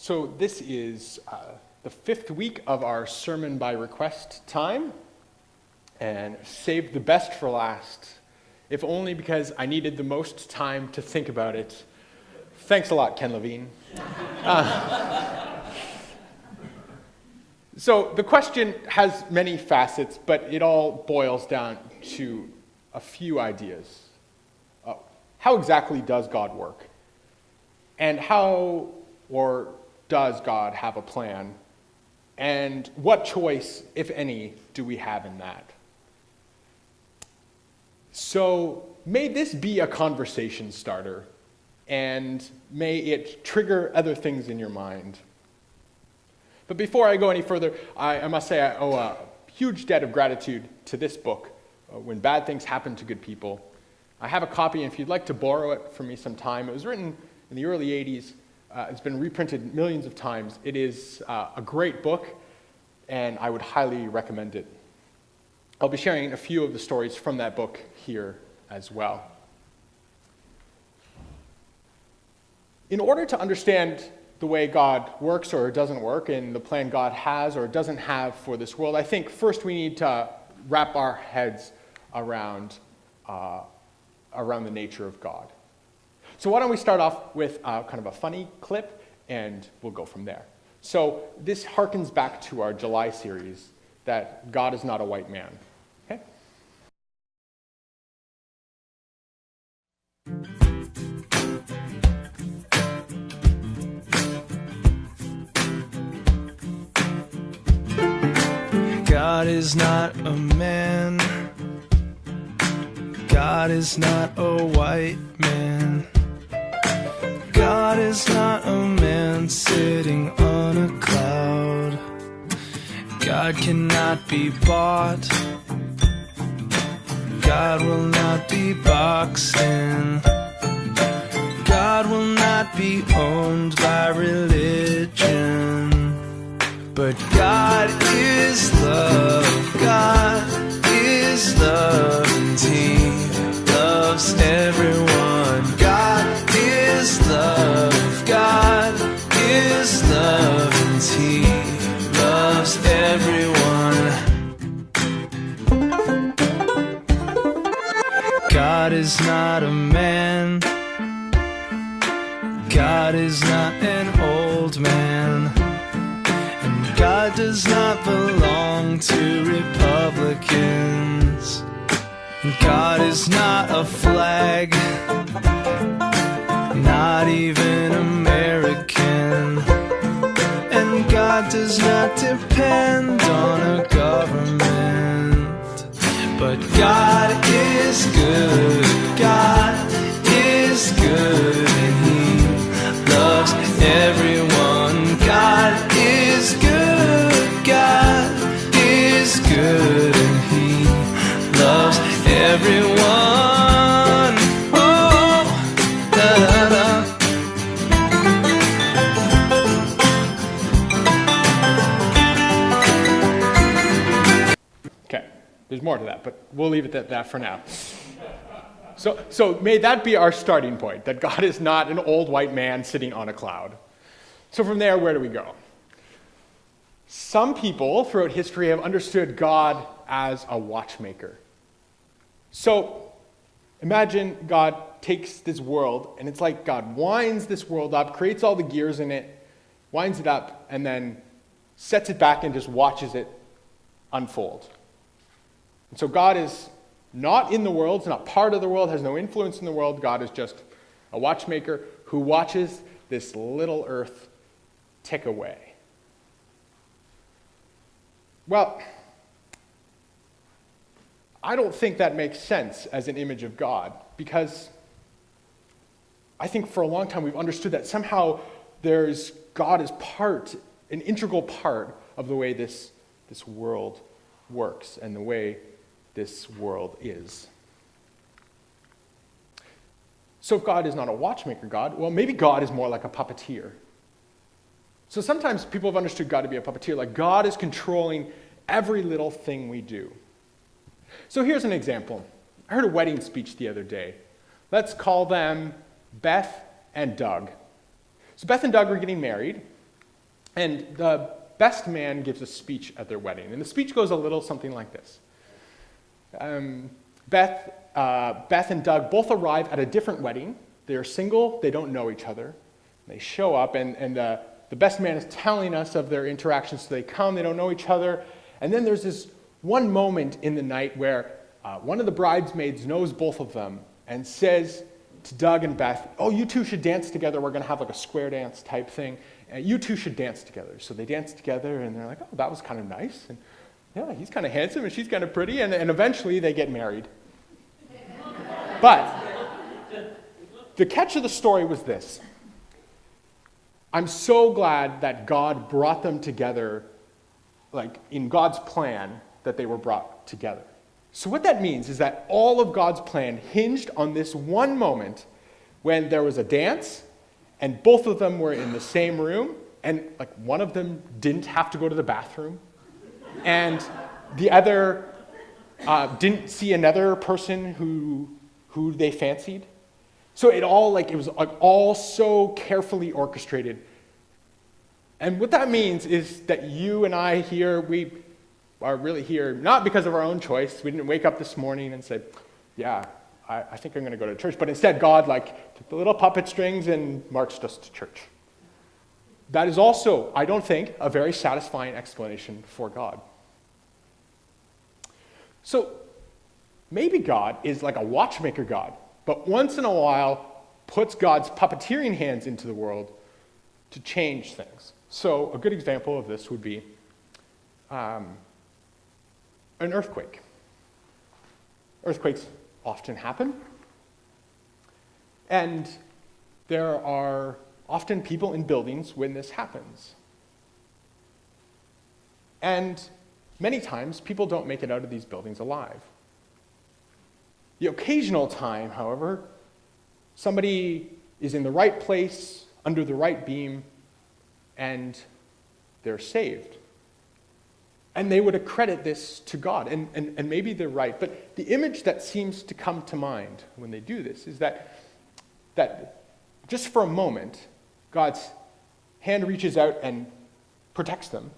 So this is the fifth week of our sermon by request time, and saved the best for last, if only because I needed the most time to think about it. Thanks a lot, Ken Levine. So the question has many facets, but it all boils down to a few ideas. How exactly does God work? And how or does God have a plan? And what choice, if any, do we have in that? So may this be a conversation starter, and may it trigger other things in your mind. But before I go any further, I must say I owe a huge debt of gratitude to this book, When Bad Things Happen to Good People. I have a copy, and if you'd like to borrow it from me sometime, it was written in the early 80s. It's been reprinted millions of times. It is a great book, and I would highly recommend it. I'll be sharing a few of the stories from that book here as well. In order to understand the way God works or doesn't work, and the plan God has or doesn't have for this world, I think first we need to wrap our heads around the nature of God. So why don't we start off with kind of a funny clip, and we'll go from there. So this harkens back to our July series, that God is not a white man. Okay? God is not a man. God is not a white man. God is not a man sitting on a cloud. God cannot be bought. God will not be boxed in. God will not be owned by religion. But God is love. God is love, and He loves everyone. God is love. God is love, and He loves everyone. God is not a man. God is not an old man. And God does not belong to Republicans. And God is not a flag, not even American. And God does not depend on a government. But God is good. God is good, and He loves everyone. God is good. God is good, and He loves everyone. Oh, da, da, da. Okay, there's more to that, but we'll leave it at that for now. So may that be our starting point, that God is not an old white man sitting on a cloud. So from there, where do we go? Some people throughout history have understood God as a watchmaker. So imagine God takes this world, and it's like God winds this world up, creates all the gears in it, winds it up, and then sets it back and just watches it unfold. And so God is not in the world, it's not part of the world, has no influence in the world. God is just a watchmaker who watches this little earth tick away. Well, I don't think that makes sense as an image of God, because I think for a long time we've understood that somehow God is an integral part of the way this world works and the way this world is. So if God is not a watchmaker God, well, maybe God is more like a puppeteer. So sometimes people have understood God to be a puppeteer, like God is controlling every little thing we do. So here's an example. I heard a wedding speech the other day. Let's call them Beth and Doug. So Beth and Doug were getting married, And the best man gives a speech at their wedding. And the speech goes a little something like this. Beth and Doug both arrive at a different wedding. They're single, they don't know each other. They show up, and the best man is telling us of their interactions. So they come, they don't know each other. And then there's this one moment in the night where one of the bridesmaids knows both of them and says to Doug and Beth, oh, you two should dance together. We're going to have like a square dance type thing. You two should dance together. So they dance together, and they're like, oh, that was kind of nice. And yeah, he's kind of handsome, and she's kind of pretty. And eventually they get married. But the catch of the story was this. I'm so glad that God brought them together, like in God's plan, that they were brought together. So what that means is that all of God's plan hinged on this one moment when there was a dance, and both of them were in the same room, and like one of them didn't have to go to the bathroom, and the other didn't see another person who they fancied. So it was all so carefully orchestrated. And what that means is that you and I here, we are really here not because of our own choice. We didn't wake up this morning and say, yeah, I think I'm going to go to church. But instead, God took the little puppet strings and marched us to church. That is also, I don't think, a very satisfying explanation for God. So maybe God is like a watchmaker God, but once in a while puts God's puppeteering hands into the world to change things. So a good example of this would be an earthquake. Earthquakes often happen, and there are often people in buildings when this happens. And many times, people don't make it out of these buildings alive. The occasional time, however, somebody is in the right place, under the right beam, and they're saved. And they would accredit this to God, and maybe they're right, but the image that seems to come to mind when they do this is that just for a moment, God's hand reaches out and protects them.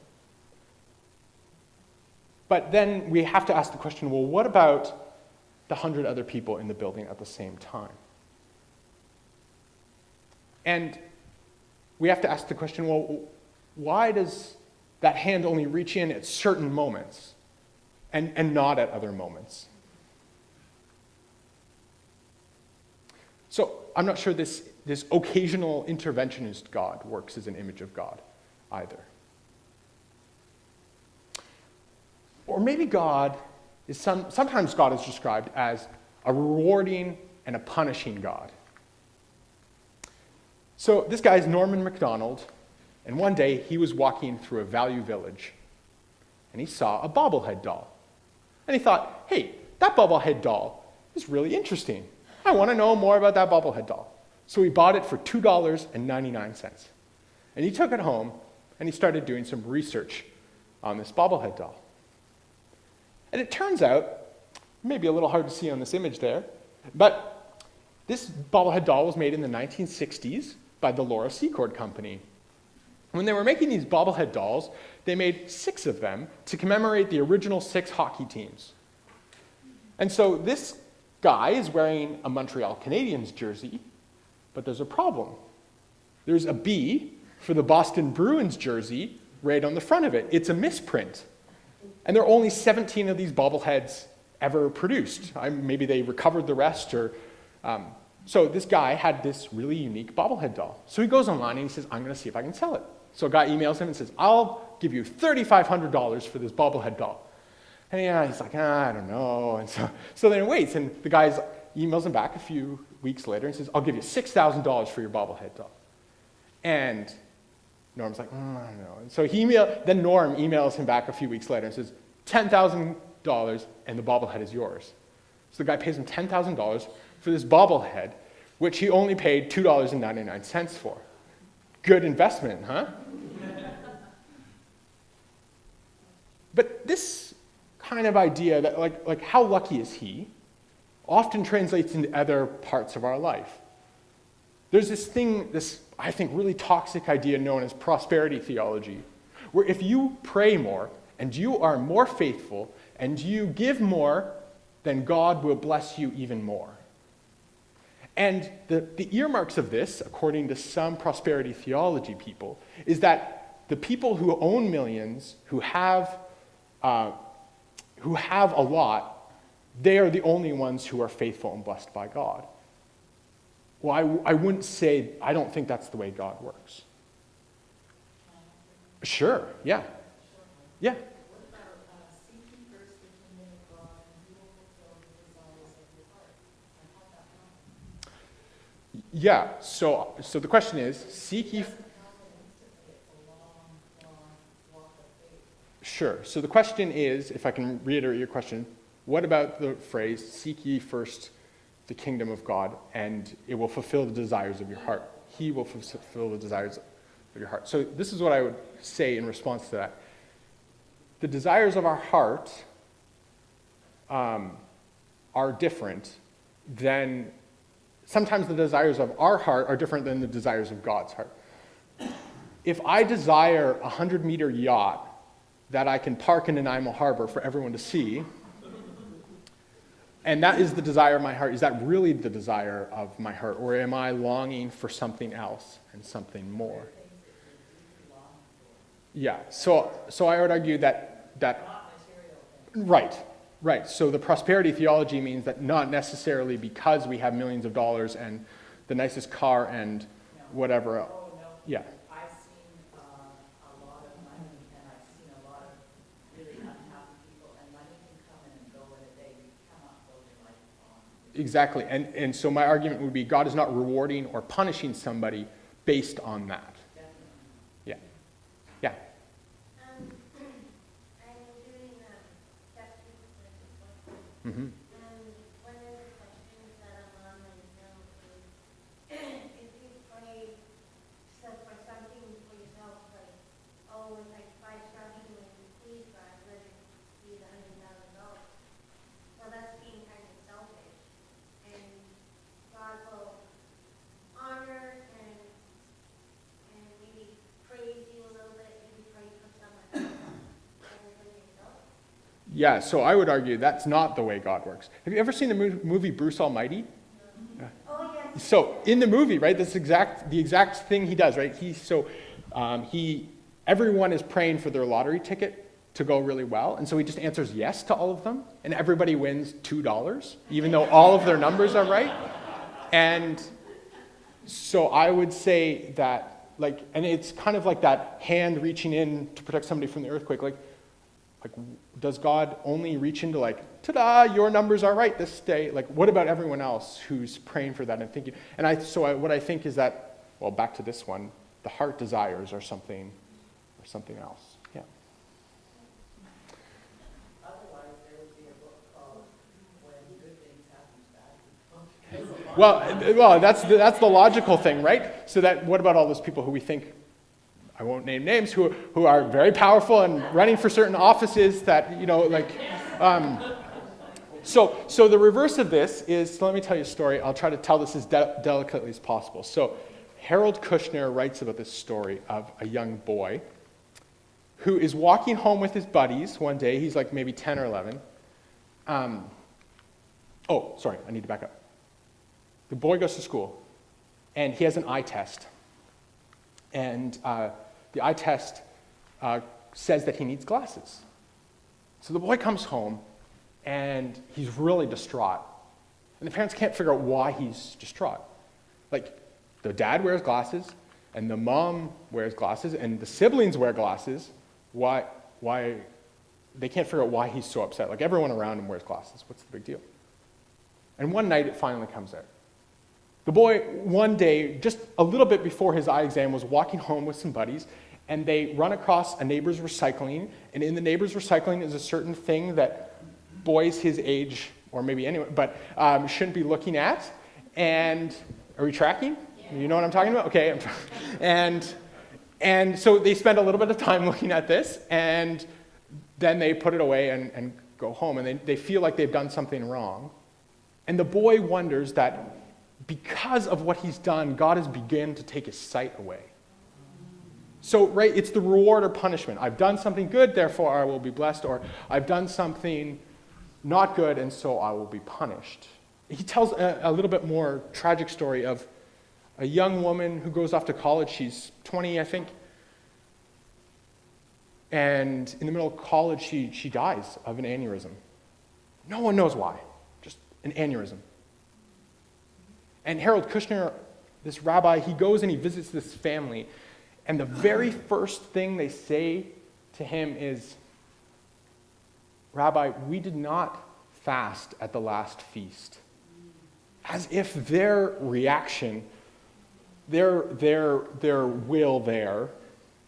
But then we have to ask the question, well, what about the 100 other people in the building at the same time? And we have to ask the question, well, why does that hand only reach in at certain moments and not at other moments? So I'm not sure this occasional interventionist God works as an image of God either. Or maybe God is sometimes God is described as a rewarding and a punishing God. So this guy is Norman MacDonald, and one day he was walking through a value village, and he saw a bobblehead doll. And he thought, hey, that bobblehead doll is really interesting. I want to know more about that bobblehead doll. So he bought it for $2.99. And he took it home, and he started doing some research on this bobblehead doll. And it turns out, maybe a little hard to see on this image there, but this bobblehead doll was made in the 1960s by the Laura Secord Company. When they were making these bobblehead dolls, they made 6 of them to commemorate the original 6 hockey teams. And so this guy is wearing a Montreal Canadiens jersey, but there's a problem. There's a B for the Boston Bruins jersey right on the front of it. It's a misprint. And there are only 17 of these bobbleheads ever produced. Maybe they recovered the rest, or so this guy had this really unique bobblehead doll. So he goes online and he says, I'm going to see if I can sell it. So a guy emails him and says, I'll give you $3,500 for this bobblehead doll. And he's like, I don't know. And so then he waits, and the guy emails him back a few weeks later and says, I'll give you $6,000 for your bobblehead doll. And Norm's like, I don't know. And so then Norm emails him back a few weeks later and says, $10,000 and the bobblehead is yours. So the guy pays him $10,000 for this bobblehead, which he only paid $2.99 for. Good investment, huh? But this kind of idea that like how lucky is he often translates into other parts of our life. There's this I think, really toxic idea known as prosperity theology, where if you pray more and you are more faithful and you give more, then God will bless you even more. And the earmarks of this, according to some prosperity theology people, is that the people who own millions, who have a lot, they are the only ones who are faithful and blessed by God. Well, I wouldn't say, I don't think that's the way God works. Sure, yeah. Yeah. What about seeking first the kingdom of God and you will fulfill the desires of your heart? And how that happen? Yeah, so the question is, seek ye... It doesn't happen instantly. It's a long walk of faith. Sure, so the question is, if I can reiterate your question, what about the phrase, seek ye first the kingdom of God, and it will fulfill the desires of your heart. He will fulfill the desires of your heart. So this is what I would say in response to that. The desires of our heart are different than, sometimes the desires of our heart are different than the desires of God's heart. If I desire a 100-meter yacht that I can park in Nanaimo Harbor for everyone to see, and that is the desire of my heart, is that really the desire of my heart? Or am I longing for something else and something more? Yeah, so I would argue that right. So the prosperity theology means that not necessarily because we have millions of dollars and the nicest car and whatever. Oh, no. Yeah. I've seen a lot of money and I've seen a lot of really unhappy people, and money can come and go in a day. You cannot build your life on. Exactly. And so my argument would be God is not rewarding or punishing somebody based on that. Definitely. Yeah. Yeah. I'm doing test people. Mm-hmm. And one of the questions that I'm on my note is, if you pray for something for yourself, like, oh, like if I started doing please God, let it be $100,000. So that's being kind of selfish. And God will honor and maybe praise you a little bit, maybe pray for someone else other than yourself. Yeah, so I would argue that's not the way God works. Have you ever seen the movie Bruce Almighty? Oh, yes. So in the movie, right, that's the exact thing he does, right? Everyone is praying for their lottery ticket to go really well, and so he just answers yes to all of them, and everybody wins $2, even though all of their numbers are right. And so I would say that, and it's kind of like that hand reaching in to protect somebody from the earthquake, like does God only reach into ta-da, your numbers are right this day? What about everyone else who's praying for that and thinking? And what I think is that, well, back to this one, the heart desires are something else. Yeah. Otherwise, there would be a book called When Good Things Happen to Bad People. Well, that's the logical thing, right? So that what about all those people who we think, I won't name names, who are very powerful and running for certain offices that, So the reverse of this is, let me tell you a story. I'll try to tell this as delicately as possible. So Harold Kushner writes about this story of a young boy who is walking home with his buddies one day. He's maybe 10 or 11. Sorry, I need to back up. The boy goes to school, and he has an eye test. And the eye test says that he needs glasses. So the boy comes home, and he's really distraught. And the parents can't figure out why he's distraught. The dad wears glasses, and the mom wears glasses, and the siblings wear glasses. Why? They can't figure out why he's so upset. Everyone around him wears glasses. What's the big deal? And one night, it finally comes out. The boy, one day, just a little bit before his eye exam, was walking home with some buddies, and they run across a neighbor's recycling, and in the neighbor's recycling is a certain thing that boys his age, or maybe anyone, but shouldn't be looking at. And are we tracking? Yeah. You know what I'm talking about? Okay. And so they spend a little bit of time looking at this, and then they put it away and go home, and they feel like they've done something wrong. And the boy wonders that because of what he's done, God has begun to take his sight away. So, right, it's the reward or punishment. I've done something good, therefore I will be blessed, or I've done something not good, and so I will be punished. He tells a little bit more tragic story of a young woman who goes off to college. She's 20, I think. And in the middle of college, she dies of an aneurysm. No one knows why, just an aneurysm. And Harold Kushner, this rabbi, he goes and he visits this family, and the very first thing they say to him is, "Rabbi, we did not fast at the last feast." As if their reaction, their will there,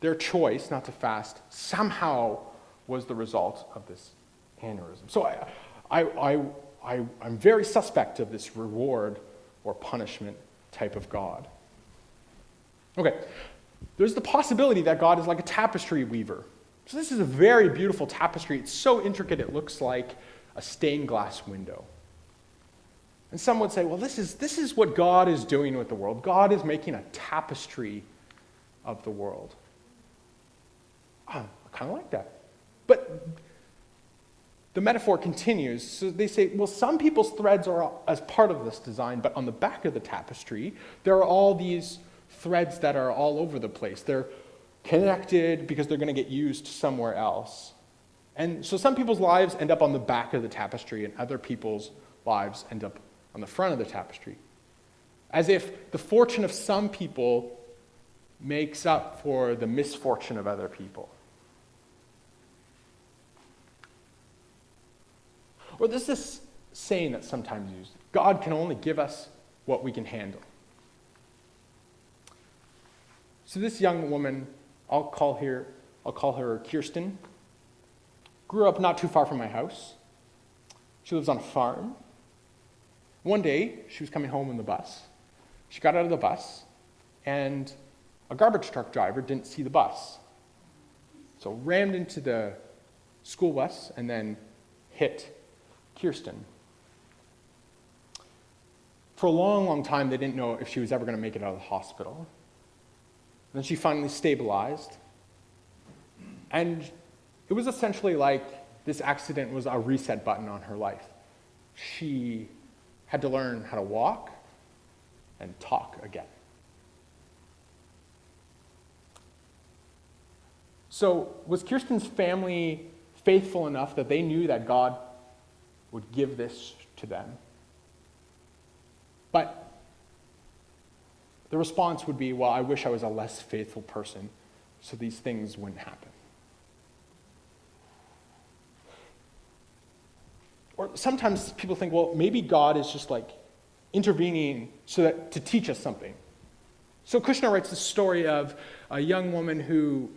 their choice not to fast, somehow was the result of this aneurysm. So I'm very suspect of this reward or punishment type of God. Okay, there's the possibility that God is like a tapestry weaver. So this is a very beautiful tapestry. It's so intricate it looks like a stained glass window. And some would say, well, this is what God is doing with the world. God is making a tapestry of the world. I kind of like that. But the metaphor continues. So they say, well, some people's threads are as part of this design, but on the back of the tapestry, there are all these threads that are all over the place. They're connected because they're going to get used somewhere else. And so some people's lives end up on the back of the tapestry, and other people's lives end up on the front of the tapestry. As if the fortune of some people makes up for the misfortune of other people. Or there's this saying that's sometimes used, God can only give us what we can handle. So this young woman, I'll call her Kirsten, grew up not too far from my house. She lives on a farm. One day, she was coming home in the bus. She got out of the bus, and a garbage truck driver didn't see the bus. So rammed into the school bus and then hit Kirsten. For a long, long time, they didn't know if she was ever going to make it out of the hospital. Then she finally stabilized. And it was essentially like this accident was a reset button on her life. She had to learn how to walk and talk again. So was Kirsten's family faithful enough that they knew that God would give this to them? But the response would be, well, I wish I was a less faithful person so these things wouldn't happen. Or sometimes people think, well, maybe God is just like intervening so that to teach us something. So Kushner writes the story of a young woman who,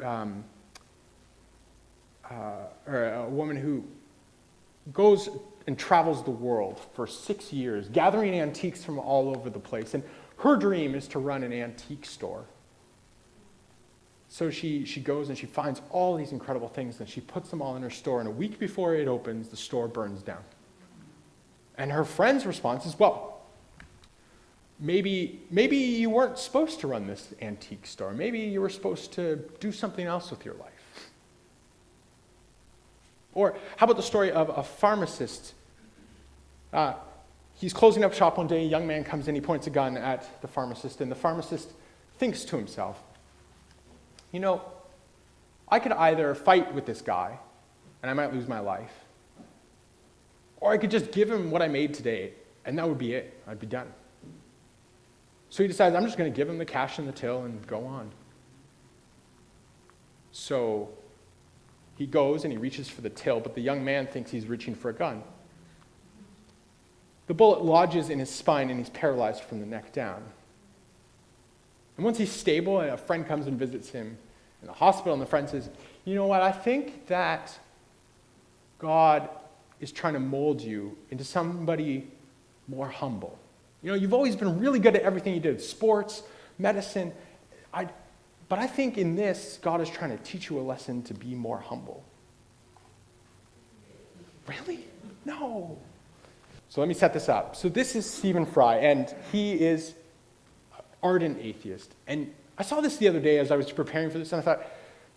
goes and travels the world for 6 years, gathering antiques from all over the place. And her dream is to run an antique store. So she goes and she finds all these incredible things, and she puts them all in her store, and a week before it opens, the store burns down. And her friend's response is, well, maybe you weren't supposed to run this antique store. Maybe you were supposed to do something else with your life. Or how about the story of a pharmacist? He's closing up shop one day, a young man comes in, he points a gun at the pharmacist, and the pharmacist thinks to himself, you know, I could either fight with this guy, and I might lose my life, or I could just give him what I made today, and that would be it. I'd be done. So he decides, I'm just going to give him the cash in the till and go on. So he goes and he reaches for the till, but the young man thinks he's reaching for a gun. The bullet lodges in his spine, and he's paralyzed from the neck down. And once he's stable, a friend comes and visits him in the hospital, and the friend says, you know what, I think that God is trying to mold you into somebody more humble. You know, you've always been really good at everything you did, sports, medicine, but I think in this, God is trying to teach you a lesson to be more humble. Really? No. So let me set this up. So this is Stephen Fry, and he is an ardent atheist. And I saw this the other day as I was preparing for this, and I thought,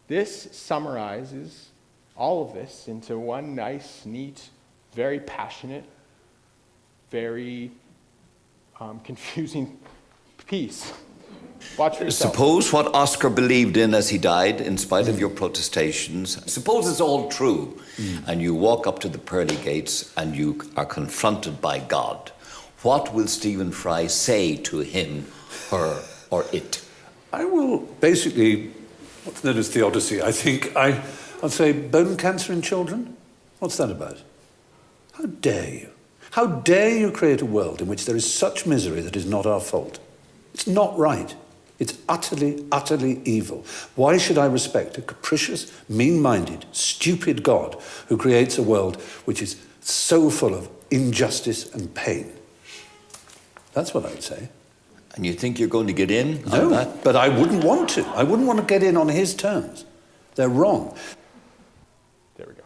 this summarizes all of this into one nice, neat, very passionate, very confusing piece. Watch for yourself. Suppose what Oscar believed in as he died, in spite of your protestations, suppose it's all true, and you walk up to the pearly gates and you are confronted by God. What will Stephen Fry say to him, her, or it? I will basically, what's known as theodicy, I think. I'll say bone cancer in children? What's that about? How dare you? How dare you create a world in which there is such misery that is not our fault? It's not right. It's utterly, utterly evil. Why should I respect a capricious, mean-minded, stupid God who creates a world which is so full of injustice and pain? That's what I'd say. And you think you're going to get in on No, that? but I wouldn't want to. I wouldn't want to get in on his terms. They're wrong. There we go.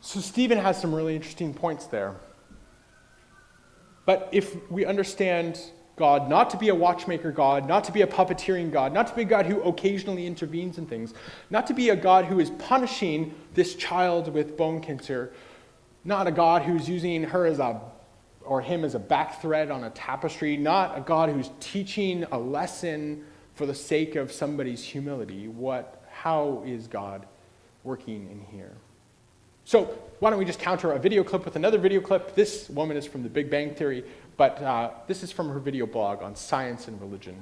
So Stephen has some really interesting points there. But if we understand God not to be a watchmaker God, not to be a puppeteering God, not to be a God who occasionally intervenes in things, not to be a God who is punishing this child with bone cancer, not a God who's using her as or him as a back thread on a tapestry, not a God who's teaching a lesson for the sake of somebody's humility. How is God working in here? So why don't we just counter a video clip with another video clip? This woman is from the Big Bang Theory, but this is from her video blog on science and religion.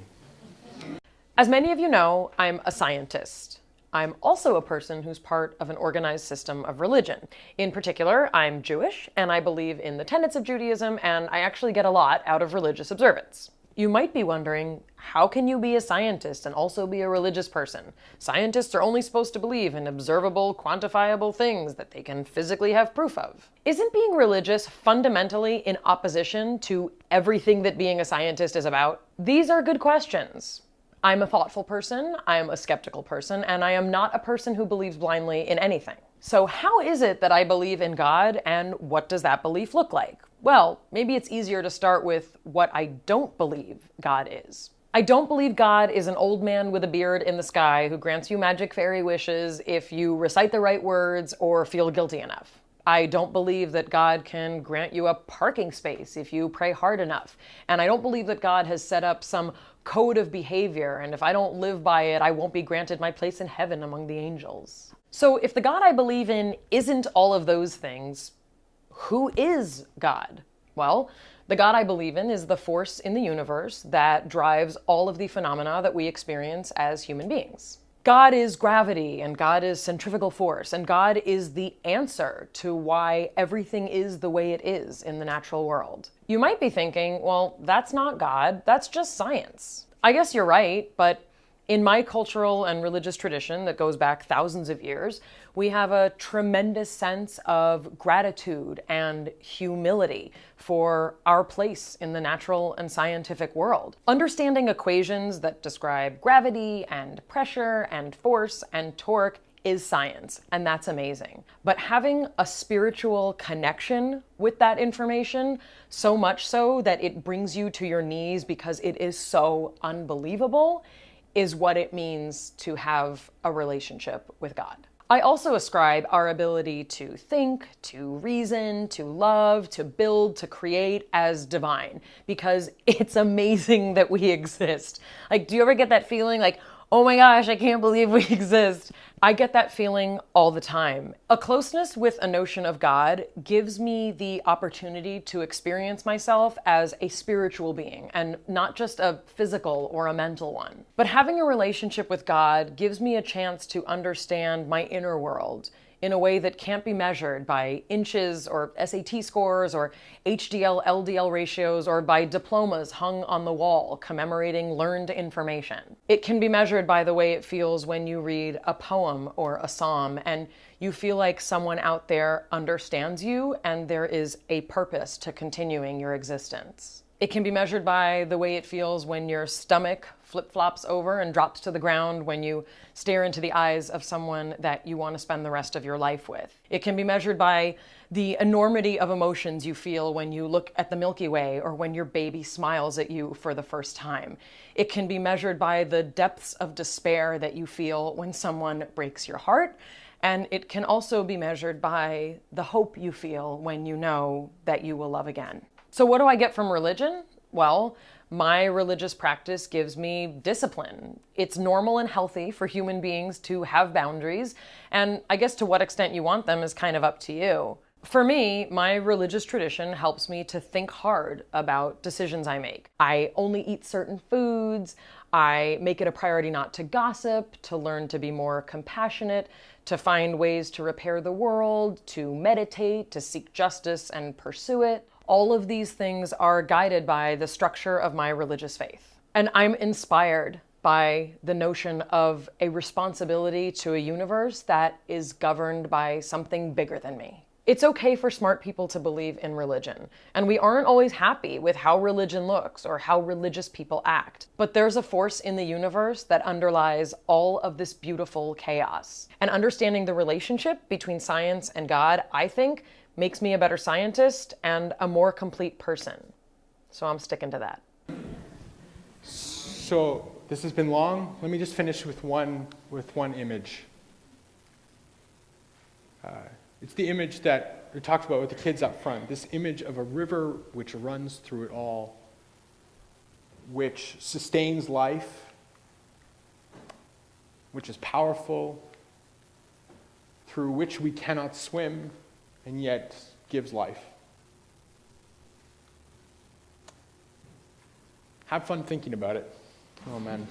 As many of you know, I'm a scientist. I'm also a person who's part of an organized system of religion. In particular, I'm Jewish, and I believe in the tenets of Judaism, and I actually get a lot out of religious observance. You might be wondering, how can you be a scientist and also be a religious person? Scientists are only supposed to believe in observable, quantifiable things that they can physically have proof of. Isn't being religious fundamentally in opposition to everything that being a scientist is about? These are good questions. I'm a thoughtful person, I am a skeptical person, and I am not a person who believes blindly in anything. So how is it that I believe in God, and what does that belief look like? Well, maybe it's easier to start with what I don't believe God is. I don't believe God is an old man with a beard in the sky who grants you magic fairy wishes if you recite the right words or feel guilty enough. I don't believe that God can grant you a parking space if you pray hard enough. And I don't believe that God has set up some code of behavior, and if I don't live by it, I won't be granted my place in heaven among the angels. So if the God I believe in isn't all of those things, who is God? Well, the God I believe in is the force in the universe that drives all of the phenomena that we experience as human beings. God is gravity, and God is centrifugal force, and God is the answer to why everything is the way it is in the natural world. You might be thinking, well, that's not God, that's just science. I guess you're right, but in my cultural and religious tradition that goes back thousands of years, we have a tremendous sense of gratitude and humility for our place in the natural and scientific world. Understanding equations that describe gravity and pressure and force and torque is science, and that's amazing. But having a spiritual connection with that information, so much so that it brings you to your knees because it is so unbelievable, is what it means to have a relationship with God. I also ascribe our ability to think, to reason, to love, to build, to create as divine, because it's amazing that we exist. Like, do you ever get that feeling like, oh my gosh, I can't believe we exist? I get that feeling all the time. A closeness with a notion of God gives me the opportunity to experience myself as a spiritual being and not just a physical or a mental one. But having a relationship with God gives me a chance to understand my inner world in a way that can't be measured by inches or SAT scores or HDL-LDL ratios or by diplomas hung on the wall commemorating learned information. It can be measured by the way it feels when you read a poem or a psalm and you feel like someone out there understands you and there is a purpose to continuing your existence. It can be measured by the way it feels when your stomach flip-flops over and drops to the ground when you stare into the eyes of someone that you want to spend the rest of your life with. It can be measured by the enormity of emotions you feel when you look at the Milky Way or when your baby smiles at you for the first time. It can be measured by the depths of despair that you feel when someone breaks your heart. And it can also be measured by the hope you feel when you know that you will love again. So what do I get from religion? Well, my religious practice gives me discipline. It's normal and healthy for human beings to have boundaries, and I guess to what extent you want them is kind of up to you. For me, my religious tradition helps me to think hard about decisions I make. I only eat certain foods. I make it a priority not to gossip, to learn to be more compassionate, to find ways to repair the world, to meditate, to seek justice and pursue it. All of these things are guided by the structure of my religious faith. And I'm inspired by the notion of a responsibility to a universe that is governed by something bigger than me. It's okay for smart people to believe in religion, and we aren't always happy with how religion looks or how religious people act. But there's a force in the universe that underlies all of this beautiful chaos. And understanding the relationship between science and God, I think, makes me a better scientist and a more complete person. So I'm sticking to that. So this has been long. Let me just finish with one image. It's the image that we talked about with the kids up front. This image of a river which runs through it all, which sustains life, which is powerful, through which we cannot swim, and yet gives life. Have fun thinking about it. Oh, man.